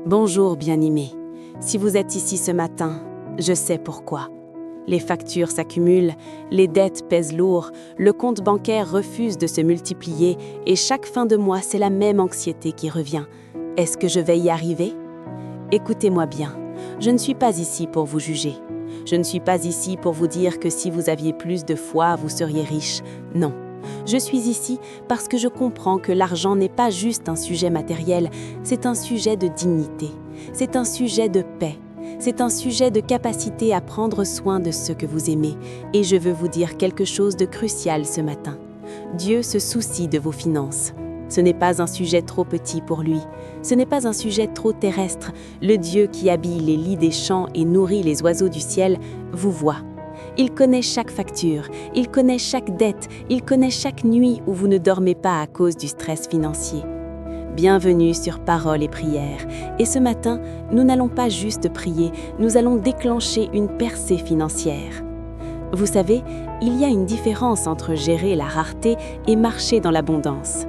Bonjour bien-aimés. Si vous êtes ici ce matin, je sais pourquoi. Les factures s'accumulent, les dettes pèsent lourd, le compte bancaire refuse de se multiplier et chaque fin de mois, c'est la même anxiété qui revient. Est-ce que je vais y arriver? Écoutez-moi bien, je ne suis pas ici pour vous juger. Je ne suis pas ici pour vous dire que si vous aviez plus de foi, vous seriez riche. Non. Je suis ici parce que je comprends que l'argent n'est pas juste un sujet matériel, c'est un sujet de dignité, c'est un sujet de paix, c'est un sujet de capacité à prendre soin de ceux que vous aimez. Et je veux vous dire quelque chose de crucial ce matin. Dieu se soucie de vos finances. Ce n'est pas un sujet trop petit pour lui, ce n'est pas un sujet trop terrestre. Le Dieu qui habille les lits des champs et nourrit les oiseaux du ciel vous voit. Il connaît chaque facture, il connaît chaque dette, il connaît chaque nuit où vous ne dormez pas à cause du stress financier. Bienvenue sur Paroles et Prières. Et ce matin, nous n'allons pas juste prier, nous allons déclencher une percée financière. Vous savez, il y a une différence entre gérer la rareté et marcher dans l'abondance.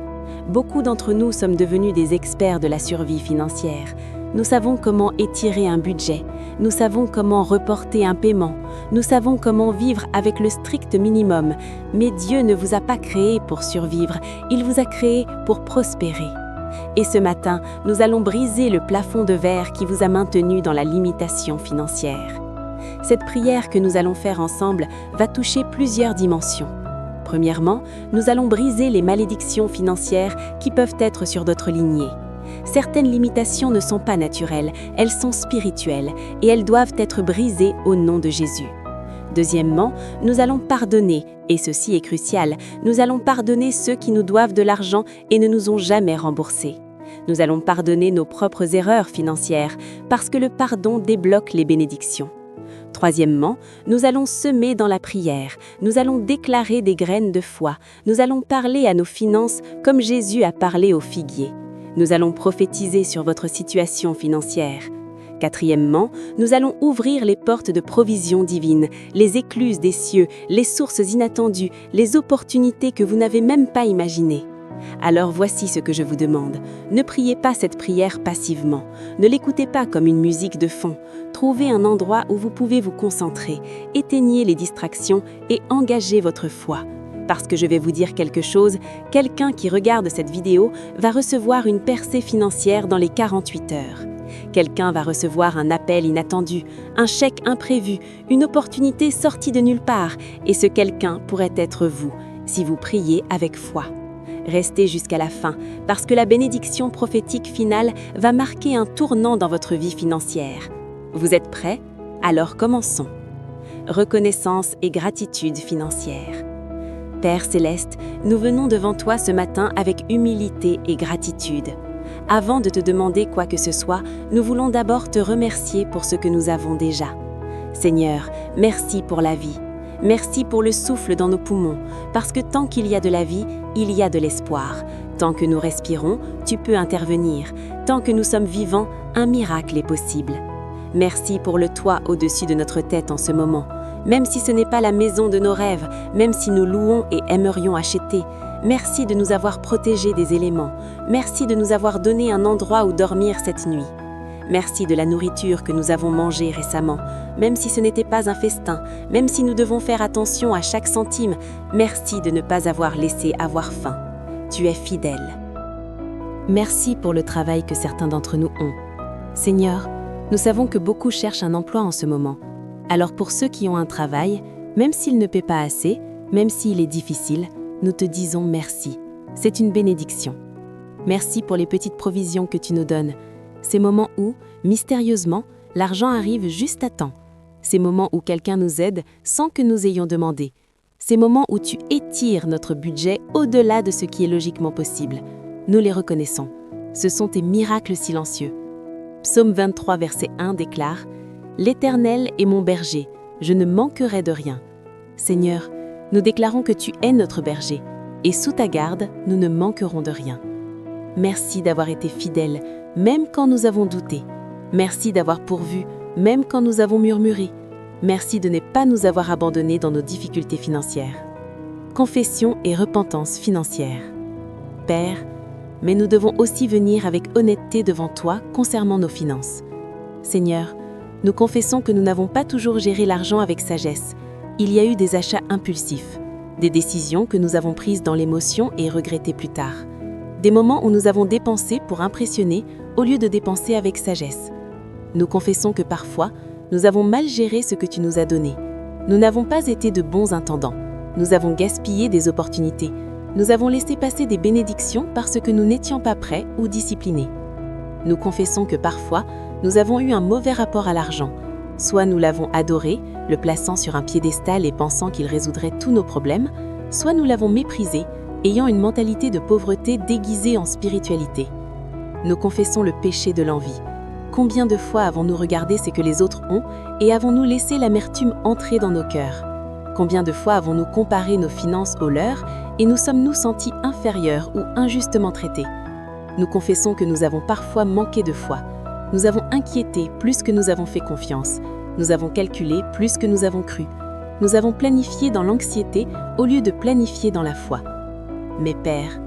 Beaucoup d'entre nous sommes devenus des experts de la survie financière. Nous savons comment étirer un budget, nous savons comment reporter un paiement, nous savons comment vivre avec le strict minimum. Mais Dieu ne vous a pas créé pour survivre, il vous a créé pour prospérer. Et ce matin, nous allons briser le plafond de verre qui vous a maintenu dans la limitation financière. Cette prière que nous allons faire ensemble va toucher plusieurs dimensions. Premièrement, nous allons briser les malédictions financières qui peuvent être sur notre lignée. Certaines limitations ne sont pas naturelles, elles sont spirituelles et elles doivent être brisées au nom de Jésus. Deuxièmement, nous allons pardonner, et ceci est crucial, nous allons pardonner ceux qui nous doivent de l'argent et ne nous ont jamais remboursé. Nous allons pardonner nos propres erreurs financières parce que le pardon débloque les bénédictions. Troisièmement, nous allons semer dans la prière, nous allons déclarer des graines de foi, nous allons parler à nos finances comme Jésus a parlé au figuier. Nous allons prophétiser sur votre situation financière. Quatrièmement, nous allons ouvrir les portes de provision divine, les écluses des cieux, les sources inattendues, les opportunités que vous n'avez même pas imaginées. Alors voici ce que je vous demande. Ne priez pas cette prière passivement. Ne l'écoutez pas comme une musique de fond. Trouvez un endroit où vous pouvez vous concentrer, éteignez les distractions et engagez votre foi. Parce que je vais vous dire quelque chose, quelqu'un qui regarde cette vidéo va recevoir une percée financière dans les 48 heures. Quelqu'un va recevoir un appel inattendu, un chèque imprévu, une opportunité sortie de nulle part, et ce quelqu'un pourrait être vous, si vous priez avec foi. Restez jusqu'à la fin, parce que la bénédiction prophétique finale va marquer un tournant dans votre vie financière. Vous êtes prêts? Alors commençons. Reconnaissance et gratitude financière. Père Céleste, nous venons devant toi ce matin avec humilité et gratitude. Avant de te demander quoi que ce soit, nous voulons d'abord te remercier pour ce que nous avons déjà. Seigneur, merci pour la vie. Merci pour le souffle dans nos poumons, parce que tant qu'il y a de la vie, il y a de l'espoir. Tant que nous respirons, tu peux intervenir. Tant que nous sommes vivants, un miracle est possible. Merci pour le toit au-dessus de notre tête en ce moment. Même si ce n'est pas la maison de nos rêves, même si nous louons et aimerions acheter, merci de nous avoir protégés des éléments. Merci de nous avoir donné un endroit où dormir cette nuit. Merci de la nourriture que nous avons mangée récemment, même si ce n'était pas un festin, même si nous devons faire attention à chaque centime. Merci de ne pas avoir laissé avoir faim. Tu es fidèle. Merci pour le travail que certains d'entre nous ont. Seigneur, nous savons que beaucoup cherchent un emploi en ce moment. Alors pour ceux qui ont un travail, même s'il ne paie pas assez, même s'il est difficile, nous te disons merci. C'est une bénédiction. Merci pour les petites provisions que tu nous donnes. Ces moments où, mystérieusement, l'argent arrive juste à temps. Ces moments où quelqu'un nous aide sans que nous ayons demandé. Ces moments où tu étires notre budget au-delà de ce qui est logiquement possible. Nous les reconnaissons. Ce sont tes miracles silencieux. Psaume 23, verset 1 déclare « L'Éternel est mon berger, je ne manquerai de rien. » Seigneur, nous déclarons que tu es notre berger, et sous ta garde, nous ne manquerons de rien. Merci d'avoir été fidèle, même quand nous avons douté. Merci d'avoir pourvu, même quand nous avons murmuré. Merci de ne pas nous avoir abandonnés dans nos difficultés financières. Confession et repentance financière. Père, mais nous devons aussi venir avec honnêteté devant toi concernant nos finances. Seigneur, nous confessons que nous n'avons pas toujours géré l'argent avec sagesse. Il y a eu des achats impulsifs, des décisions que nous avons prises dans l'émotion et regrettées plus tard. Des moments où nous avons dépensé pour impressionner au lieu de dépenser avec sagesse. Nous confessons que parfois, nous avons mal géré ce que tu nous as donné. Nous n'avons pas été de bons intendants. Nous avons gaspillé des opportunités. Nous avons laissé passer des bénédictions parce que nous n'étions pas prêts ou disciplinés. Nous confessons que parfois, nous avons eu un mauvais rapport à l'argent. Soit nous l'avons adoré, le plaçant sur un piédestal et pensant qu'il résoudrait tous nos problèmes, soit nous l'avons méprisé, ayant une mentalité de pauvreté déguisée en spiritualité. Nous confessons le péché de l'envie. Combien de fois avons-nous regardé ce que les autres ont et avons-nous laissé l'amertume entrer dans nos cœurs? Combien de fois avons-nous comparé nos finances aux leurs et nous sommes-nous sentis inférieurs ou injustement traités? Nous confessons que nous avons parfois manqué de foi. Nous avons inquiété plus que nous avons fait confiance. Nous avons calculé plus que nous avons cru. Nous avons planifié dans l'anxiété au lieu de planifier dans la foi. Mais Père,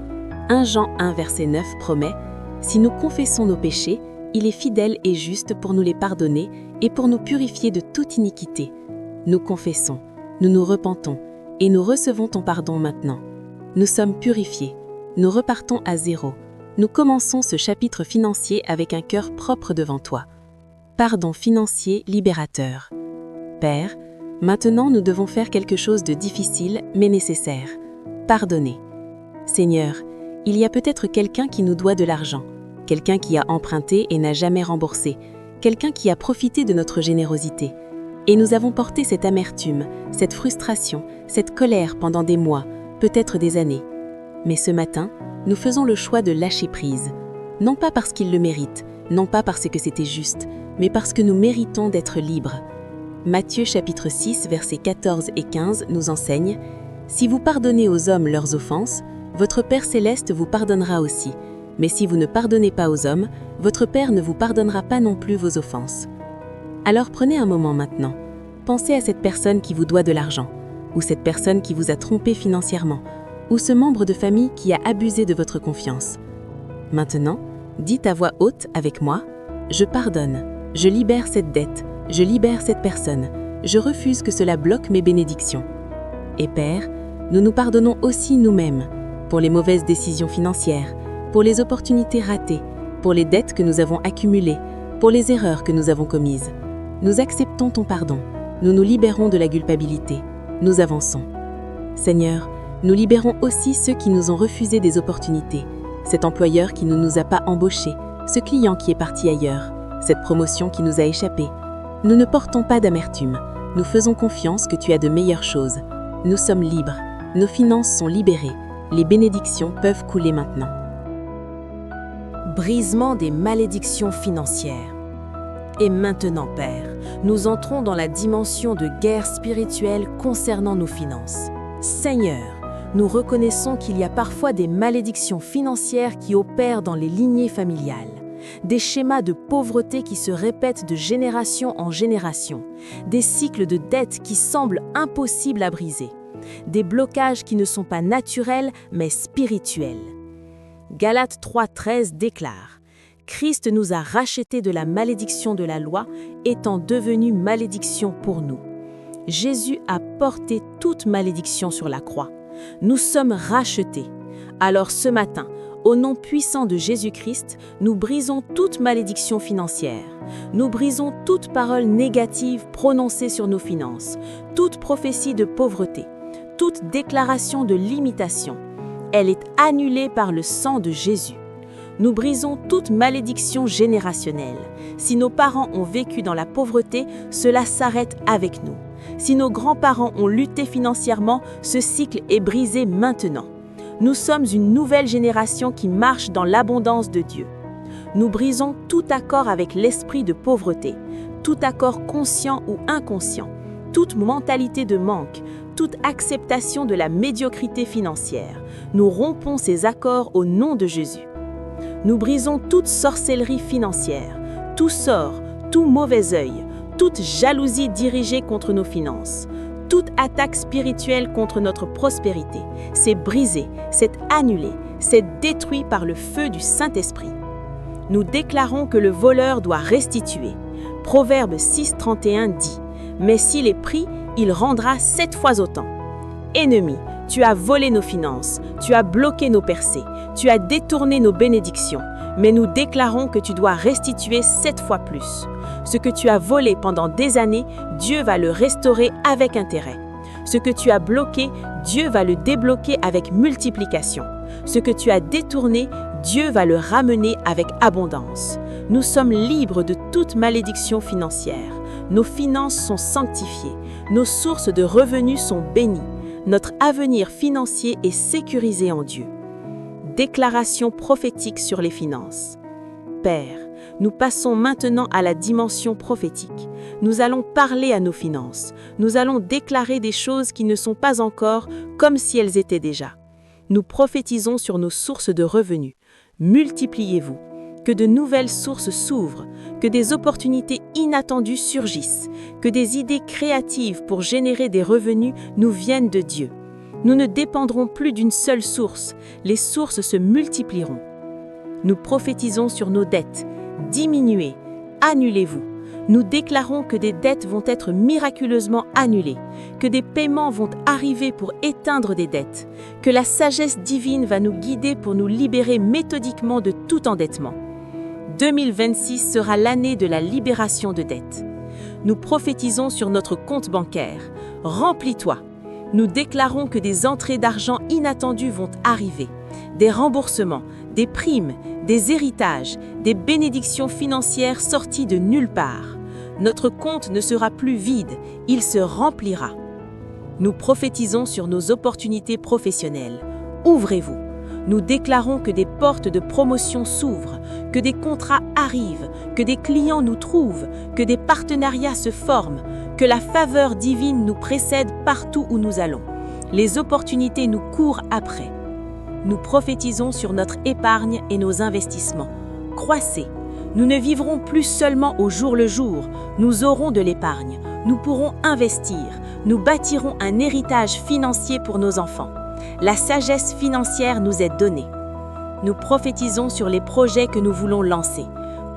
1 Jean 1 verset 9 promet « Si nous confessons nos péchés, il est fidèle et juste pour nous les pardonner et pour nous purifier de toute iniquité. » Nous confessons, nous nous repentons et nous recevons ton pardon maintenant. Nous sommes purifiés, nous repartons à zéro. Nous commençons ce chapitre financier avec un cœur propre devant toi. Pardon financier libérateur. Père, maintenant nous devons faire quelque chose de difficile mais nécessaire. Pardonner. Seigneur, il y a peut-être quelqu'un qui nous doit de l'argent, quelqu'un qui a emprunté et n'a jamais remboursé, quelqu'un qui a profité de notre générosité. Et nous avons porté cette amertume, cette frustration, cette colère pendant des mois, peut-être des années. Mais ce matin, nous faisons le choix de lâcher prise. Non pas parce qu'il le mérite, non pas parce que c'était juste, mais parce que nous méritons d'être libres. Matthieu chapitre 6, versets 14 et 15 nous enseigne « Si vous pardonnez aux hommes leurs offenses, votre Père céleste vous pardonnera aussi. Mais si vous ne pardonnez pas aux hommes, votre Père ne vous pardonnera pas non plus vos offenses. » Alors prenez un moment maintenant. Pensez à cette personne qui vous doit de l'argent, ou cette personne qui vous a trompé financièrement, ou ce membre de famille qui a abusé de votre confiance. Maintenant, dites à voix haute avec moi « Je pardonne, je libère cette dette, je libère cette personne, je refuse que cela bloque mes bénédictions. » Et Père, nous nous pardonnons aussi nous-mêmes, pour les mauvaises décisions financières, pour les opportunités ratées, pour les dettes que nous avons accumulées, pour les erreurs que nous avons commises. Nous acceptons ton pardon, nous nous libérons de la culpabilité, nous avançons. Seigneur, nous libérons aussi ceux qui nous ont refusé des opportunités, cet employeur qui ne nous a pas embauchés, ce client qui est parti ailleurs, cette promotion qui nous a échappé. Nous ne portons pas d'amertume, nous faisons confiance que tu as de meilleures choses. Nous sommes libres, nos finances sont libérées, les bénédictions peuvent couler maintenant. Brisement des malédictions financières. Et maintenant, Père, nous entrons dans la dimension de guerre spirituelle concernant nos finances. Seigneur, nous reconnaissons qu'il y a parfois des malédictions financières qui opèrent dans les lignées familiales, des schémas de pauvreté qui se répètent de génération en génération, des cycles de dettes qui semblent impossibles à briser, des blocages qui ne sont pas naturels mais spirituels. Galates 3,13 déclare « Christ nous a rachetés de la malédiction de la loi, étant devenu malédiction pour nous. Jésus a porté toute malédiction sur la croix. Nous sommes rachetés. Alors ce matin, au nom puissant de Jésus-Christ, nous brisons toute malédiction financière. Nous brisons toute parole négative prononcée sur nos finances, toute prophétie de pauvreté, toute déclaration de limitation. Elle est annulée par le sang de Jésus. Nous brisons toute malédiction générationnelle. Si nos parents ont vécu dans la pauvreté, cela s'arrête avec nous. Si nos grands-parents ont lutté financièrement, ce cycle est brisé maintenant. Nous sommes une nouvelle génération qui marche dans l'abondance de Dieu. Nous brisons tout accord avec l'esprit de pauvreté, tout accord conscient ou inconscient, toute mentalité de manque, toute acceptation de la médiocrité financière. Nous rompons ces accords au nom de Jésus. Nous brisons toute sorcellerie financière, tout sort, tout mauvais œil, toute jalousie dirigée contre nos finances, toute attaque spirituelle contre notre prospérité. C'est brisé, c'est annulé, c'est détruit par le feu du Saint-Esprit. Nous déclarons que le voleur doit restituer. Proverbe 6,31 dit « Mais s'il est pris, il rendra 7 fois autant. » Ennemi, tu as volé nos finances, tu as bloqué nos percées, tu as détourné nos bénédictions, mais nous déclarons que tu dois restituer 7 fois plus. Ce que tu as volé pendant des années, Dieu va le restaurer avec intérêt. Ce que tu as bloqué, Dieu va le débloquer avec multiplication. Ce que tu as détourné, Dieu va le ramener avec abondance. Nous sommes libres de toute malédiction financière. Nos finances sont sanctifiées. Nos sources de revenus sont bénies. Notre avenir financier est sécurisé en Dieu. Déclaration prophétique sur les finances. Père, nous passons maintenant à la dimension prophétique. Nous allons parler à nos finances. Nous allons déclarer des choses qui ne sont pas encore comme si elles étaient déjà. Nous prophétisons sur nos sources de revenus. Multipliez-vous. Que de nouvelles sources s'ouvrent, que des opportunités inattendues surgissent, que des idées créatives pour générer des revenus nous viennent de Dieu. Nous ne dépendrons plus d'une seule source, les sources se multiplieront. Nous prophétisons sur nos dettes. Diminuez, annulez-vous. Nous déclarons que des dettes vont être miraculeusement annulées, que des paiements vont arriver pour éteindre des dettes, que la sagesse divine va nous guider pour nous libérer méthodiquement de tout endettement. 2026 sera l'année de la libération de dettes. Nous prophétisons sur notre compte bancaire. Remplis-toi. Nous déclarons que des entrées d'argent inattendues vont arriver. Des remboursements, des primes, des héritages, des bénédictions financières sorties de nulle part. Notre compte ne sera plus vide, il se remplira. Nous prophétisons sur nos opportunités professionnelles. Ouvrez-vous. Nous déclarons que des portes de promotion s'ouvrent, que des contrats arrivent, que des clients nous trouvent, que des partenariats se forment, que la faveur divine nous précède partout où nous allons. Les opportunités nous courent après. Nous prophétisons sur notre épargne et nos investissements. Croissez. Nous ne vivrons plus seulement au jour le jour, nous aurons de l'épargne, nous pourrons investir, nous bâtirons un héritage financier pour nos enfants. La sagesse financière nous est donnée. Nous prophétisons sur les projets que nous voulons lancer.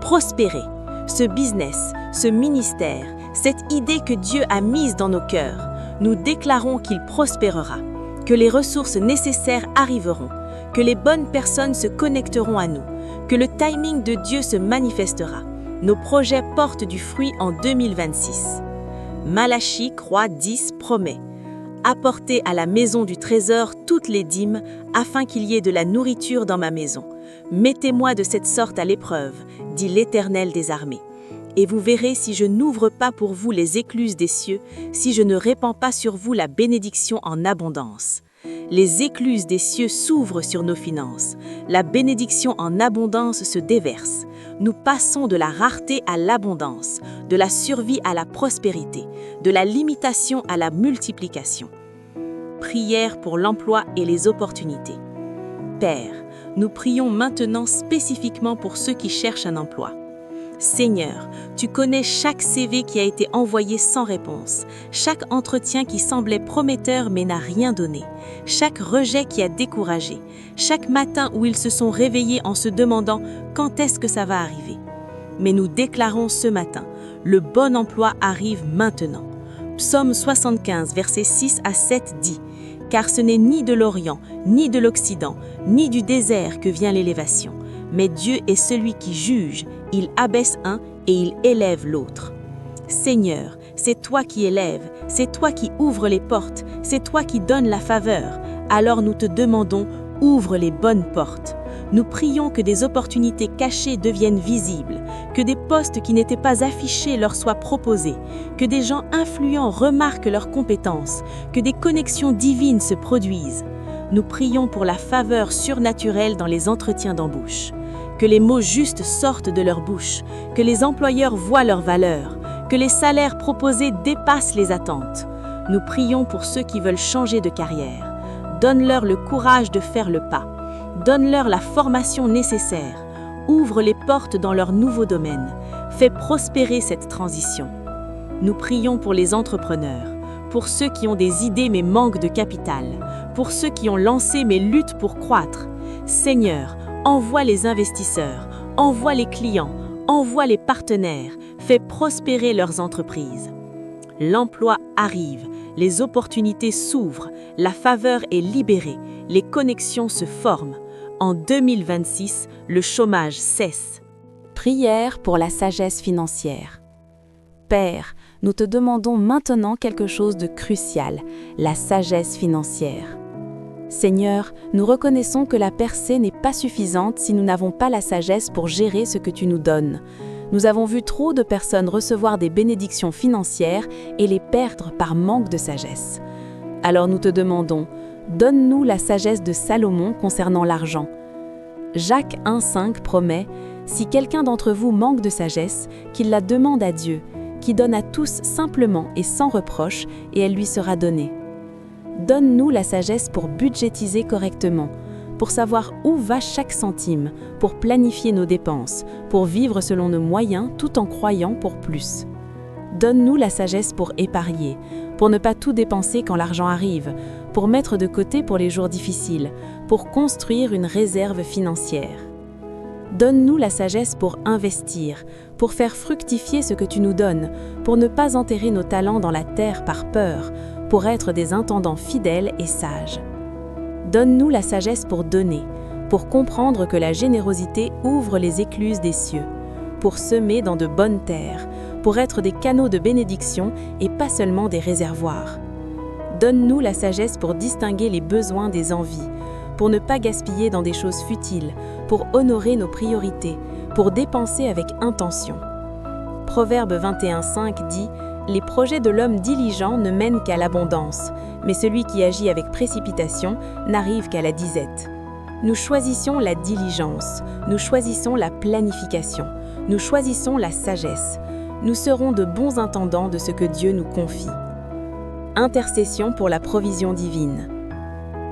Prospérer. Ce business, ce ministère, cette idée que Dieu a mise dans nos cœurs, nous déclarons qu'il prospérera, que les ressources nécessaires arriveront, que les bonnes personnes se connecteront à nous, que le timing de Dieu se manifestera. Nos projets portent du fruit en 2026. Malachie, Croix 10 promet. Apportez à la maison du trésor toutes les dîmes, afin qu'il y ait de la nourriture dans ma maison. Mettez-moi de cette sorte à l'épreuve, dit l'Éternel des armées. Et vous verrez si je n'ouvre pas pour vous les écluses des cieux, si je ne répands pas sur vous la bénédiction en abondance. Les écluses des cieux s'ouvrent sur nos finances. La bénédiction en abondance se déverse. Nous passons de la rareté à l'abondance, de la survie à la prospérité, de la limitation à la multiplication. Prière pour l'emploi et les opportunités. Père, nous prions maintenant spécifiquement pour ceux qui cherchent un emploi. Seigneur, tu connais chaque CV qui a été envoyé sans réponse, chaque entretien qui semblait prometteur mais n'a rien donné, chaque rejet qui a découragé, chaque matin où ils se sont réveillés en se demandant quand est-ce que ça va arriver. Mais nous déclarons ce matin, le bon emploi arrive maintenant. Psaume 75, versets 6 à 7 dit « Car ce n'est ni de l'Orient, ni de l'Occident, ni du désert que vient l'élévation. Mais Dieu est celui qui juge, il abaisse un et il élève l'autre. Seigneur, c'est toi qui élèves, c'est toi qui ouvres les portes, c'est toi qui donnes la faveur. Alors nous te demandons, ouvre les bonnes portes. Nous prions que des opportunités cachées deviennent visibles, que des postes qui n'étaient pas affichés leur soient proposés, que des gens influents remarquent leurs compétences, que des connexions divines se produisent. Nous prions pour la faveur surnaturelle dans les entretiens d'embauche. Que les mots justes sortent de leur bouche, que les employeurs voient leur valeur, que les salaires proposés dépassent les attentes. Nous prions pour ceux qui veulent changer de carrière. Donne-leur le courage de faire le pas. Donne-leur la formation nécessaire. Ouvre les portes dans leur nouveau domaine. Fais prospérer cette transition. Nous prions pour les entrepreneurs, pour ceux qui ont des idées mais manquent de capital, pour ceux qui ont lancé mais luttent pour croître. Seigneur, envoie les investisseurs, envoie les clients, envoie les partenaires, fais prospérer leurs entreprises. L'emploi arrive, les opportunités s'ouvrent, la faveur est libérée, les connexions se forment. En 2026, le chômage cesse. Prière pour la sagesse financière. Père, nous te demandons maintenant quelque chose de crucial, la sagesse financière. Seigneur, nous reconnaissons que la percée n'est pas suffisante si nous n'avons pas la sagesse pour gérer ce que tu nous donnes. Nous avons vu trop de personnes recevoir des bénédictions financières et les perdre par manque de sagesse. Alors nous te demandons, donne-nous la sagesse de Salomon concernant l'argent. Jacques 1,5 promet, si quelqu'un d'entre vous manque de sagesse, qu'il la demande à Dieu, qui donne à tous simplement et sans reproche, et elle lui sera donnée. Donne-nous la sagesse pour budgétiser correctement, pour savoir où va chaque centime, pour planifier nos dépenses, pour vivre selon nos moyens tout en croyant pour plus. Donne-nous la sagesse pour épargner, pour ne pas tout dépenser quand l'argent arrive, pour mettre de côté pour les jours difficiles, pour construire une réserve financière. Donne-nous la sagesse pour investir, pour faire fructifier ce que tu nous donnes, pour ne pas enterrer nos talents dans la terre par peur, pour être des intendants fidèles et sages. Donne-nous la sagesse pour donner, pour comprendre que la générosité ouvre les écluses des cieux, pour semer dans de bonnes terres, pour être des canaux de bénédiction et pas seulement des réservoirs. Donne-nous la sagesse pour distinguer les besoins des envies, pour ne pas gaspiller dans des choses futiles, pour honorer nos priorités, pour dépenser avec intention. Proverbe 21,5 dit « Les projets de l'homme diligent ne mènent qu'à l'abondance, mais celui qui agit avec précipitation n'arrive qu'à la disette. » Nous choisissons la diligence, nous choisissons la planification, nous choisissons la sagesse. Nous serons de bons intendants de ce que Dieu nous confie. Intercession pour la provision divine.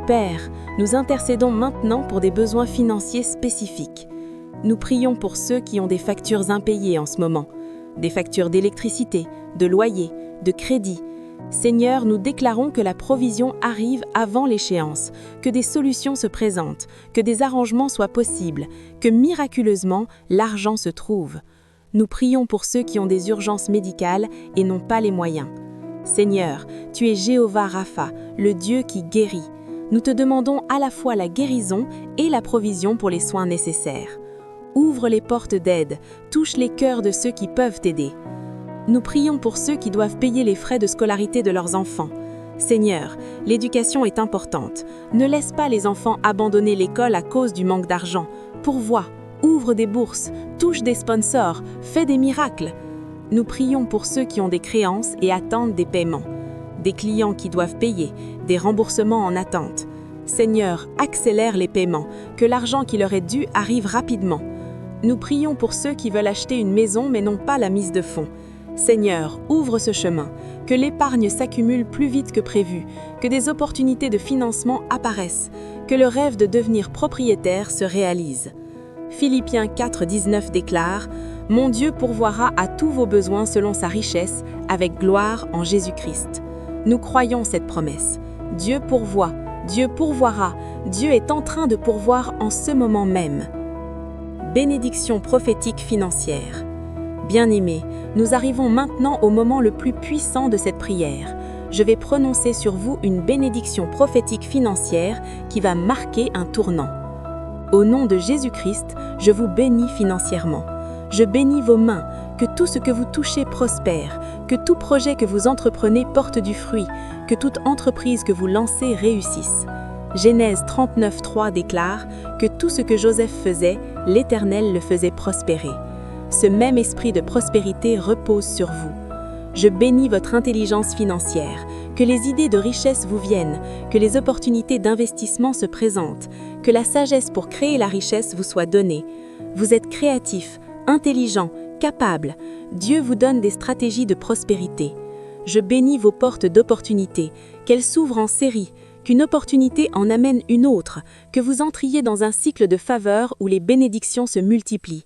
Père, nous intercédons maintenant pour des besoins financiers spécifiques. Nous prions pour ceux qui ont des factures impayées en ce moment, des factures d'électricité, de loyer, de crédit. Seigneur, nous déclarons que la provision arrive avant l'échéance, que des solutions se présentent, que des arrangements soient possibles, que miraculeusement, l'argent se trouve. Nous prions pour ceux qui ont des urgences médicales et n'ont pas les moyens. Seigneur, tu es Jéhovah Rapha, le Dieu qui guérit. Nous te demandons à la fois la guérison et la provision pour les soins nécessaires. Ouvre les portes d'aide, touche les cœurs de ceux qui peuvent t'aider. Nous prions pour ceux qui doivent payer les frais de scolarité de leurs enfants. Seigneur, l'éducation est importante. Ne laisse pas les enfants abandonner l'école à cause du manque d'argent. Pourvois, ouvre des bourses, touche des sponsors, fais des miracles. Nous prions pour ceux qui ont des créances et attendent des paiements. Des clients qui doivent payer, des remboursements en attente. Seigneur, accélère les paiements, que l'argent qui leur est dû arrive rapidement. Nous prions pour ceux qui veulent acheter une maison mais n'ont pas la mise de fonds. Seigneur, ouvre ce chemin, que l'épargne s'accumule plus vite que prévu, que des opportunités de financement apparaissent, que le rêve de devenir propriétaire se réalise. Philippiens 4,19 déclare « Mon Dieu pourvoira à tous vos besoins selon sa richesse, avec gloire en Jésus-Christ. » Nous croyons cette promesse. Dieu pourvoit, Dieu pourvoira, Dieu est en train de pourvoir en ce moment même. Bénédiction prophétique financière. Bien-aimés, nous arrivons maintenant au moment le plus puissant de cette prière. Je vais prononcer sur vous une bénédiction prophétique financière qui va marquer un tournant. Au nom de Jésus-Christ, je vous bénis financièrement. Je bénis vos mains, que tout ce que vous touchez prospère, que tout projet que vous entreprenez porte du fruit, que toute entreprise que vous lancez réussisse. Genèse 39,3 déclare que tout ce que Joseph faisait, l'Éternel le faisait prospérer. Ce même esprit de prospérité repose sur vous. Je bénis votre intelligence financière, que les idées de richesse vous viennent, que les opportunités d'investissement se présentent, que la sagesse pour créer la richesse vous soit donnée. Vous êtes créatif, intelligent, capable. Dieu vous donne des stratégies de prospérité. Je bénis vos portes d'opportunités, qu'elles s'ouvrent en série, qu'une opportunité en amène une autre, que vous entriez dans un cycle de faveur où les bénédictions se multiplient.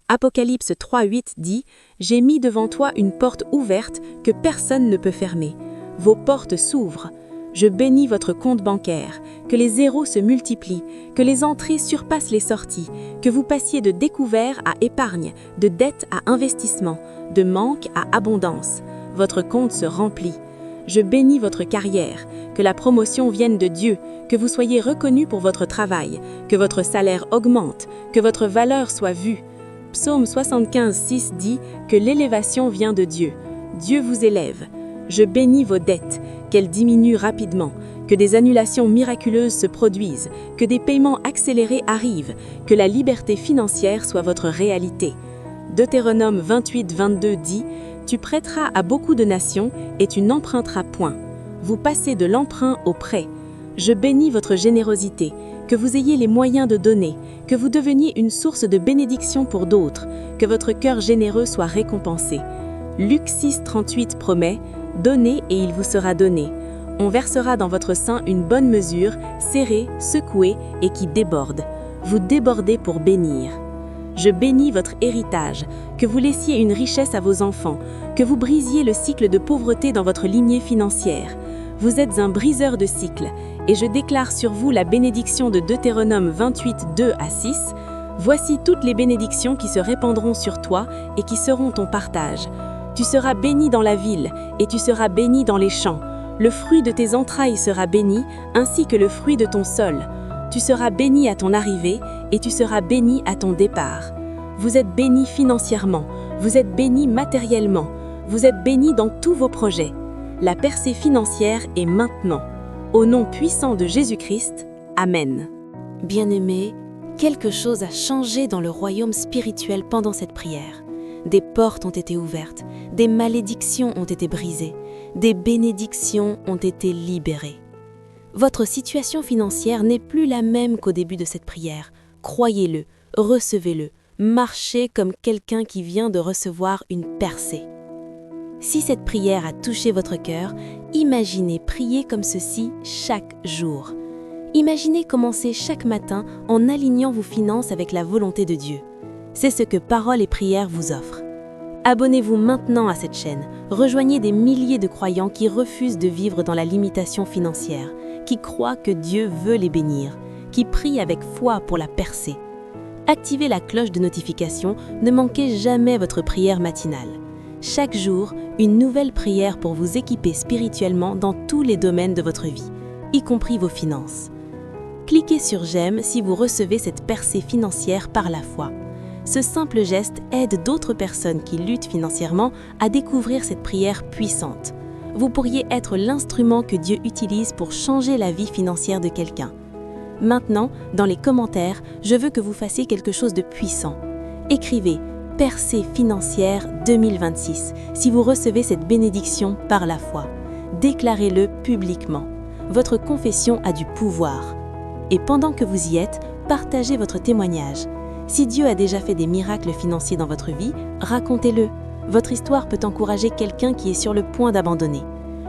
Apocalypse 3,8 dit « J'ai mis devant toi une porte ouverte que personne ne peut fermer. Vos portes s'ouvrent. » Je bénis votre compte bancaire, que les zéros se multiplient, que les entrées surpassent les sorties, que vous passiez de découvert à épargne, de dette à investissement, de manque à abondance. Votre compte se remplit. Je bénis votre carrière, que la promotion vienne de Dieu, que vous soyez reconnu pour votre travail, que votre salaire augmente, que votre valeur soit vue. Psaume 75:6 dit que l'élévation vient de Dieu. Dieu vous élève. Je bénis vos dettes, qu'elles diminuent rapidement, que des annulations miraculeuses se produisent, que des paiements accélérés arrivent, que la liberté financière soit votre réalité. Deutéronome 28:22 dit « Tu prêteras à beaucoup de nations et tu n'emprunteras point. Vous passez de l'emprunt au prêt. Je bénis votre générosité, que vous ayez les moyens de donner, que vous deveniez une source de bénédiction pour d'autres, que votre cœur généreux soit récompensé. » Luc 6:38 promet « Donnez et il vous sera donné. On versera dans votre sein une bonne mesure, serrée, secouée et qui déborde. Vous débordez pour bénir. » Je bénis votre héritage, que vous laissiez une richesse à vos enfants, que vous brisiez le cycle de pauvreté dans votre lignée financière. Vous êtes un briseur de cycles, et je déclare sur vous la bénédiction de Deutéronome 28:2-6. Voici toutes les bénédictions qui se répandront sur toi et qui seront ton partage. Tu seras béni dans la ville, et tu seras béni dans les champs. Le fruit de tes entrailles sera béni, ainsi que le fruit de ton sol. Tu seras béni à ton arrivée, et tu seras béni à ton départ. Vous êtes béni financièrement, vous êtes béni matériellement, vous êtes béni dans tous vos projets. La percée financière est maintenant. Au nom puissant de Jésus-Christ, Amen. Bien-aimés, quelque chose a changé dans le royaume spirituel pendant cette prière. Des portes ont été ouvertes, des malédictions ont été brisées, des bénédictions ont été libérées. Votre situation financière n'est plus la même qu'au début de cette prière. Croyez-le, recevez-le, marchez comme quelqu'un qui vient de recevoir une percée. Si cette prière a touché votre cœur, imaginez prier comme ceci chaque jour. Imaginez commencer chaque matin en alignant vos finances avec la volonté de Dieu. C'est ce que Paroles et Prières vous offre. Abonnez-vous maintenant à cette chaîne. Rejoignez des milliers de croyants qui refusent de vivre dans la limitation financière, qui croient que Dieu veut les bénir, qui prient avec foi pour la percée. Activez la cloche de notification, ne manquez jamais votre prière matinale. Chaque jour, une nouvelle prière pour vous équiper spirituellement dans tous les domaines de votre vie, y compris vos finances. Cliquez sur j'aime si vous recevez cette percée financière par la foi. Ce simple geste aide d'autres personnes qui luttent financièrement à découvrir cette prière puissante. Vous pourriez être l'instrument que Dieu utilise pour changer la vie financière de quelqu'un. Maintenant, dans les commentaires, je veux que vous fassiez quelque chose de puissant. Écrivez « Percée financière 2026 » si vous recevez cette bénédiction par la foi. Déclarez-le publiquement. Votre confession a du pouvoir. Et pendant que vous y êtes, partagez votre témoignage. Si Dieu a déjà fait des miracles financiers dans votre vie, racontez-le. Votre histoire peut encourager quelqu'un qui est sur le point d'abandonner.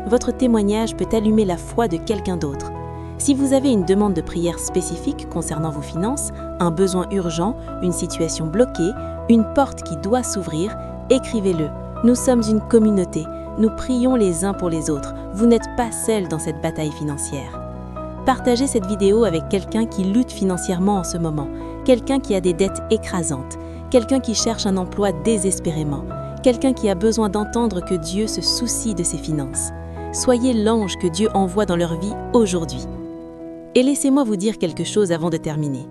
Votre témoignage peut allumer la foi de quelqu'un d'autre. Si vous avez une demande de prière spécifique concernant vos finances, un besoin urgent, une situation bloquée, une porte qui doit s'ouvrir, écrivez-le. Nous sommes une communauté. Nous prions les uns pour les autres. Vous n'êtes pas seuls dans cette bataille financière. Partagez cette vidéo avec quelqu'un qui lutte financièrement en ce moment, quelqu'un qui a des dettes écrasantes, quelqu'un qui cherche un emploi désespérément, quelqu'un qui a besoin d'entendre que Dieu se soucie de ses finances. Soyez l'ange que Dieu envoie dans leur vie aujourd'hui. Et laissez-moi vous dire quelque chose avant de terminer.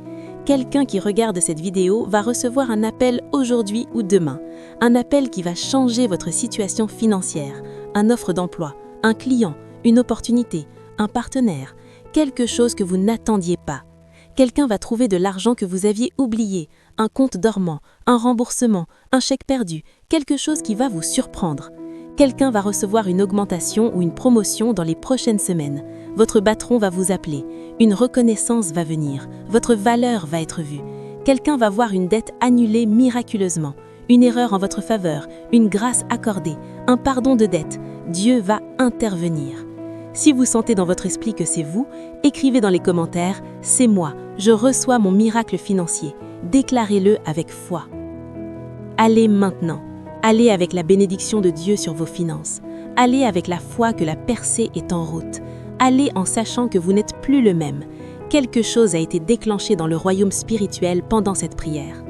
Quelqu'un qui regarde cette vidéo va recevoir un appel aujourd'hui ou demain, un appel qui va changer votre situation financière, une offre d'emploi, un client, une opportunité, un partenaire, quelque chose que vous n'attendiez pas. Quelqu'un va trouver de l'argent que vous aviez oublié, un compte dormant, un remboursement, un chèque perdu, quelque chose qui va vous surprendre. Quelqu'un va recevoir une augmentation ou une promotion dans les prochaines semaines. Votre patron va vous appeler, une reconnaissance va venir, votre valeur va être vue. Quelqu'un va voir une dette annulée miraculeusement, une erreur en votre faveur, une grâce accordée, un pardon de dette. Dieu va intervenir. Si vous sentez dans votre esprit que c'est vous, écrivez dans les commentaires « C'est moi, je reçois mon miracle financier ». Déclarez-le avec foi. Allez maintenant. Allez avec la bénédiction de Dieu sur vos finances. Allez avec la foi que la percée est en route. Allez en sachant que vous n'êtes plus le même. Quelque chose a été déclenché dans le royaume spirituel pendant cette prière.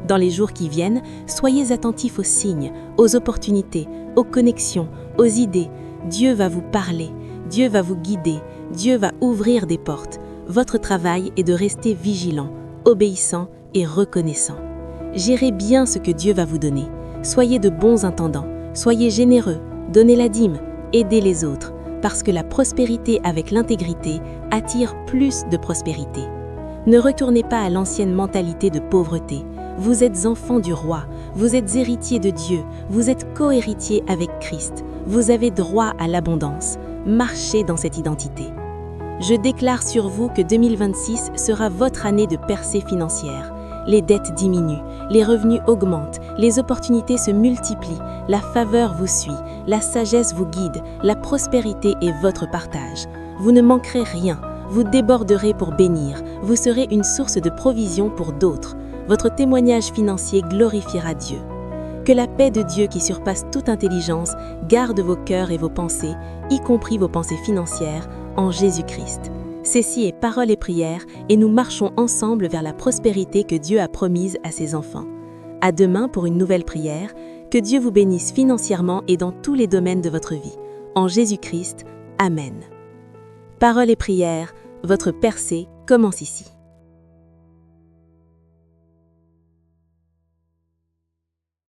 Dans les jours qui viennent, soyez attentifs aux signes, aux opportunités, aux connexions, aux idées. Dieu va vous parler, Dieu va vous guider, Dieu va ouvrir des portes. Votre travail est de rester vigilant, obéissant et reconnaissant. Gérez bien ce que Dieu va vous donner. Soyez de bons intendants, soyez généreux, donnez la dîme, aidez les autres, parce que la prospérité avec l'intégrité attire plus de prospérité. Ne retournez pas à l'ancienne mentalité de pauvreté. Vous êtes enfants du roi, vous êtes héritiers de Dieu, vous êtes co-héritiers avec Christ. Vous avez droit à l'abondance. Marchez dans cette identité. Je déclare sur vous que 2026 sera votre année de percée financière. Les dettes diminuent, les revenus augmentent, les opportunités se multiplient, la faveur vous suit, la sagesse vous guide, la prospérité est votre partage. Vous ne manquerez rien, vous déborderez pour bénir, vous serez une source de provision pour d'autres. Votre témoignage financier glorifiera Dieu. Que la paix de Dieu qui surpasse toute intelligence garde vos cœurs et vos pensées, y compris vos pensées financières, en Jésus-Christ. Ceci est Parole et Prière et nous marchons ensemble vers la prospérité que Dieu a promise à ses enfants. À demain pour une nouvelle prière. Que Dieu vous bénisse financièrement et dans tous les domaines de votre vie. En Jésus-Christ, Amen. Parole et Prière, votre percée commence ici.